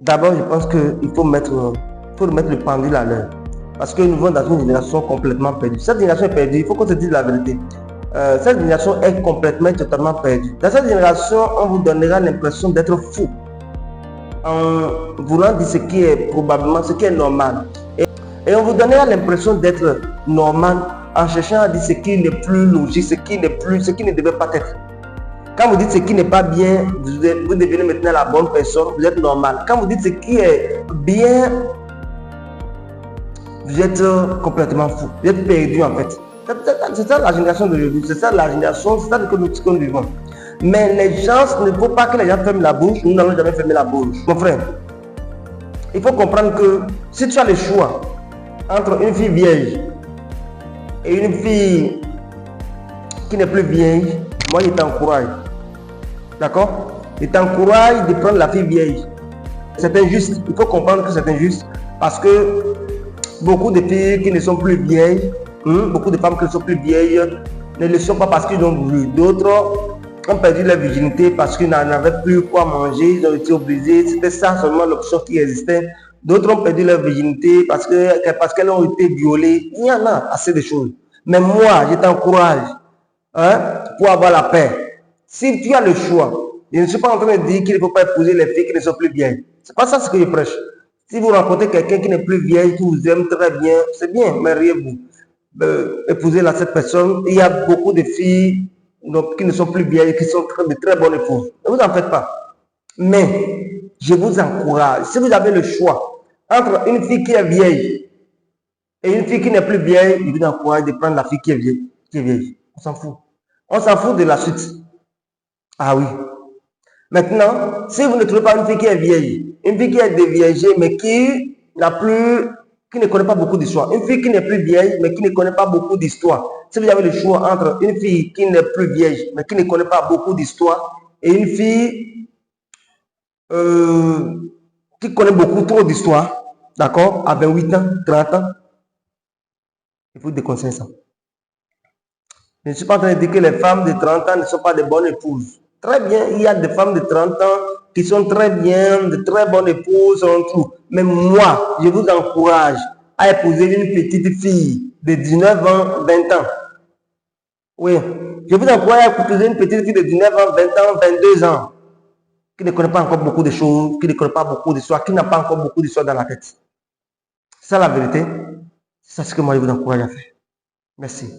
D'abord, je pense qu'il faut mettre le pendule à l'heure. Parce que nous vivons dans une génération complètement perdue. Cette génération est perdue, il faut qu'on se dise la vérité. Cette génération est complètement et totalement perdue. Dans cette génération, on vous donnera l'impression d'être fou. En voulant dire ce qui est probablement, ce qui est normal. Et on vous donnera l'impression d'être normal en cherchant à dire ce qui n'est plus logique, ce qui ne devait pas être. Quand vous dites ce qui n'est pas bien, vous devenez maintenant la bonne personne, vous êtes normal. Quand vous dites ce qui est bien, vous êtes complètement fou, vous êtes perdu en fait. C'est ça la génération d'aujourd'hui, c'est ça la génération, c'est ça que nous vivons. Mais les gens, il ne faut pas que les gens ferment la bouche, nous n'allons jamais fermer la bouche. Mon frère, il faut comprendre que si tu as le choix entre une fille vieille et une fille qui n'est plus vieille, moi je t'encourage. D'accord? Je t'encourage de prendre la fille vieille. C'est injuste, il faut comprendre que c'est injuste parce que beaucoup de filles qui ne sont plus vieilles, beaucoup de femmes qui ne sont plus vieilles, ne le sont pas parce qu'ils ont voulu. D'autres ont perdu leur virginité parce qu'ils n'avaient plus quoi manger, ils ont été obligés, c'était ça seulement l'option qui existait. D'autres ont perdu leur virginité parce qu'elles ont été violées. Il y en a assez de choses. Mais moi, je t'encourage pour avoir la paix. Si tu as le choix, je ne suis pas en train de dire qu'il ne faut pas épouser les filles qui ne sont plus vieilles. C'est pas ça ce que je prêche. Si vous rencontrez quelqu'un qui n'est plus vieille, qui vous aime très bien, c'est bien, mariez-vous. Épousez cette personne. Il y a beaucoup de filles qui ne sont plus vieilles, qui sont de très bonnes épouses. Ne vous en faites pas. Mais je vous encourage, si vous avez le choix entre une fille qui est vieille et une fille qui n'est plus vieille, je vous encourage de prendre la fille qui est vieille. On s'en fout. On s'en fout de la suite. Ah oui. Maintenant, si vous ne trouvez pas une fille qui est vieille, une fille qui est déviégée, mais qui ne connaît pas beaucoup d'histoire, une fille qui n'est plus vieille, mais qui ne connaît pas beaucoup d'histoire. Si vous avez le choix entre une fille qui n'est plus vieille, mais qui ne connaît pas beaucoup d'histoire, et une fille qui connaît beaucoup trop d'histoire, d'accord, à 28 ans, 30 ans, il faut déconseiller ça. Je ne suis pas en train de dire que les femmes de 30 ans ne sont pas de bonnes épouses. Très bien, il y a des femmes de 30 ans qui sont très bien, de très bonnes épouses, tout. Mais moi, je vous encourage à épouser une petite fille de 19 ans, 20 ans. Oui, je vous encourage à épouser une petite fille de 19 ans, 20 ans, 22 ans, qui ne connaît pas encore beaucoup de choses, qui ne connaît pas beaucoup d'histoire, qui n'a pas encore beaucoup d'histoire dans la tête. C'est ça la vérité. C'est ce que moi je vous encourage à faire. Merci.